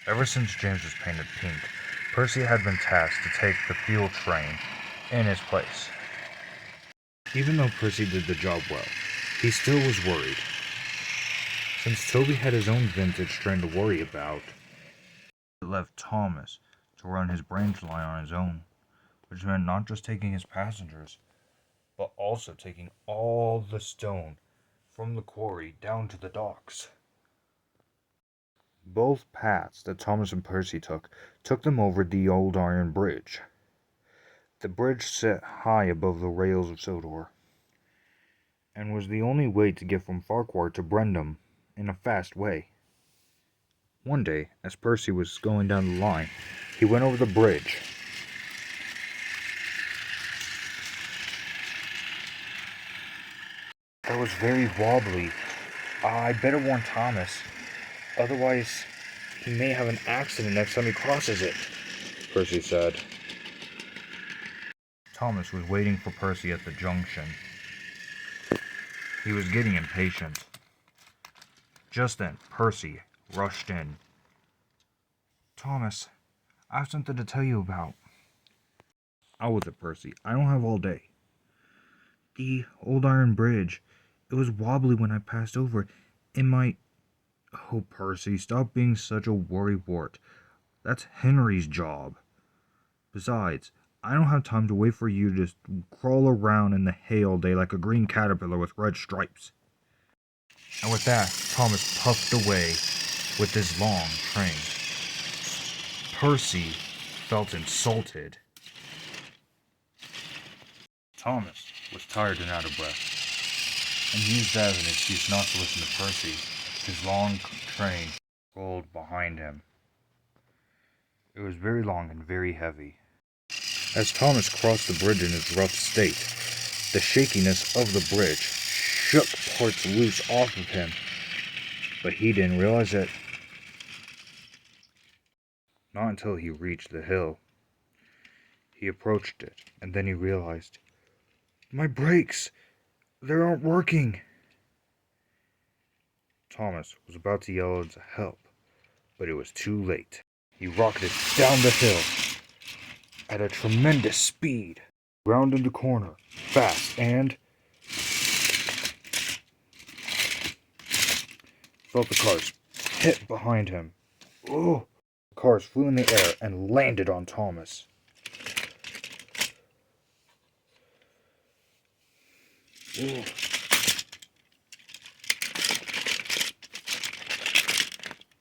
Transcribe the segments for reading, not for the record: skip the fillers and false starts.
Ever since James was painted pink, Percy had been tasked to take the fuel train in his place. Even though Percy did the job well, he still was worried. Since Toby had his own vintage train to worry about, it left Thomas to run his branch line on his own, which meant not just taking his passengers, but also taking all the stone from the quarry down to the docks. Both paths that Thomas and Percy took them over the old iron bridge. The bridge sat high above the rails of Sodor, and was the only way to get from Farquhar to Brendam in a fast way. One day, as Percy was going down the line, he went over the bridge. It was very wobbly. I'd better warn Thomas, otherwise he may have an accident next time he crosses it, Percy said. Thomas was waiting for Percy at the junction. He was getting impatient. Just then, Percy rushed in. Thomas, I have something to tell you about. Out with it, Percy. I don't have all day. The old iron bridge. It was wobbly when I passed over. It might... Oh, Percy, stop being such a worrywart. That's Henry's job. Besides, I don't have time to wait for you to crawl around in the hay all day like a green caterpillar with red stripes. And with that, Thomas puffed away with his long train. Percy felt insulted. Thomas was tired and out of breath, and used that as an excuse not to listen to Percy. His long train rolled behind him. It was very long and very heavy. As Thomas crossed the bridge in his rough state, the shakiness of the bridge shook parts loose off of him, but he didn't realize it. Not until he reached the hill. He approached it, and then he realized, my brakes! They aren't working! Thomas was about to yell out to help, but it was too late. He rocketed down the hill at a tremendous speed, rounded the corner fast, and felt the cars hit behind him. Oh! The cars flew in the air and landed on Thomas. Oh.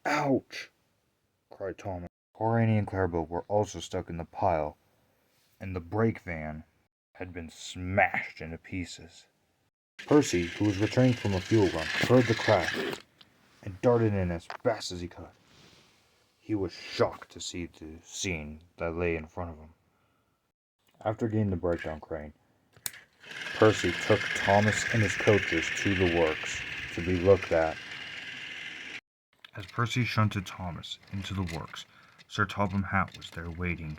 Ouch! Cried Thomas. Corrine and Clarabelle were also stuck in the pile, and the brake van had been smashed into pieces. Percy, who was returning from a fuel run, heard the crash and darted in as fast as he could. He was shocked to see the scene that lay in front of him. After getting the breakdown crane, Percy took Thomas and his coaches to the works to be looked at. As Percy shunted Thomas into the works, Sir Topham Hatt was there waiting.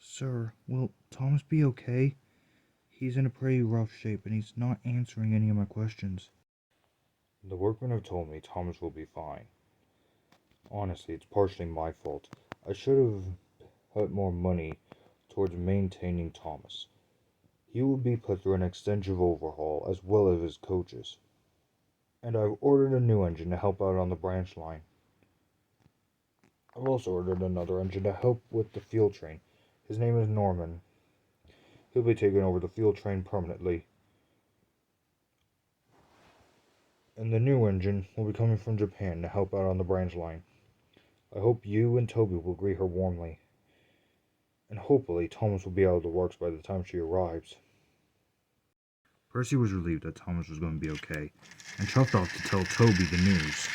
Sir, will Thomas be okay? He's in a pretty rough shape and he's not answering any of my questions. The workmen have told me Thomas will be fine. Honestly, it's partially my fault. I should have put more money towards maintaining Thomas. He will be put through an extensive overhaul as well as his coaches. And I've ordered a new engine to help out on the branch line. I've also ordered another engine to help with the fuel train. His name is Norman. He'll be taking over the fuel train permanently. And the new engine will be coming from Japan to help out on the branch line. I hope you and Toby will greet her warmly. And hopefully Thomas will be out of the works by the time she arrives. Percy was relieved that Thomas was going to be okay, and chuffed off to tell Toby the news.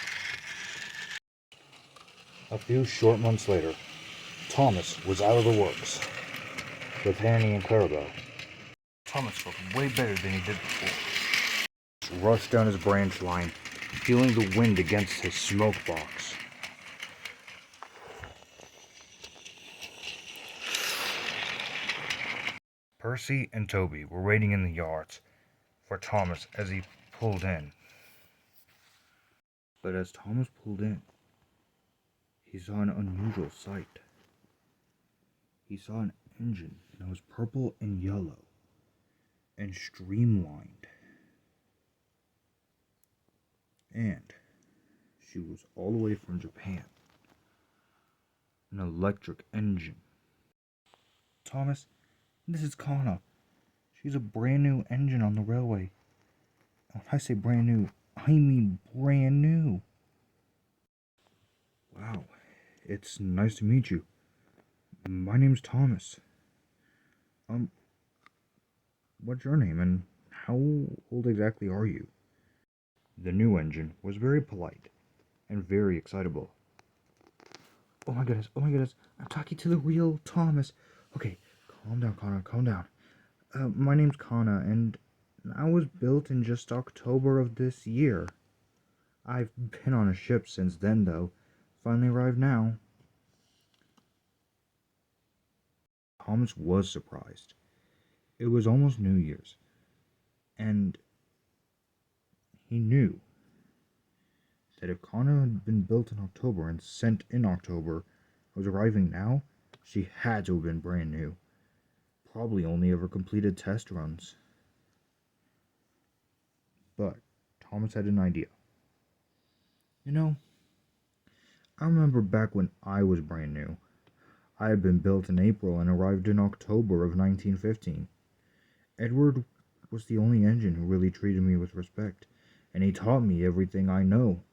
A few short months later, Thomas was out of the works, with Annie and Clarabelle. Thomas felt way better than he did before. He rushed down his branch line, feeling the wind against his smoke box. Percy and Toby were waiting in the yards for Thomas as he pulled in. But as Thomas pulled in, he saw an unusual sight. He saw an engine that was purple and yellow and streamlined. And she was all the way from Japan. An electric engine. Thomas, this is Kana. She's a brand new engine on the railway. When I say brand new, I mean brand new. Wow, it's nice to meet you. My name's Thomas. What's your name and how old exactly are you? The new engine was very polite and very excitable. Oh my goodness, I'm talking to the real Thomas. Okay, calm down, Kana, calm down. My name's Kana, and I was built in just October of this year. I've been on a ship since then, though. Finally arrived now. Thomas was surprised. It was almost New Year's, and he knew that if Kana had been built in October and sent in October, was arriving now, she had to have been brand new. Probably only ever completed test runs. But Thomas had an idea. I remember back when I was brand new. I had been built in April and arrived in October of 1915. Edward was the only engine who really treated me with respect, and he taught me everything I know.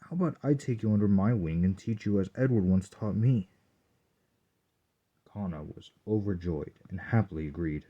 How about I take you under my wing and teach you as Edward once taught me? Kana was overjoyed and happily agreed.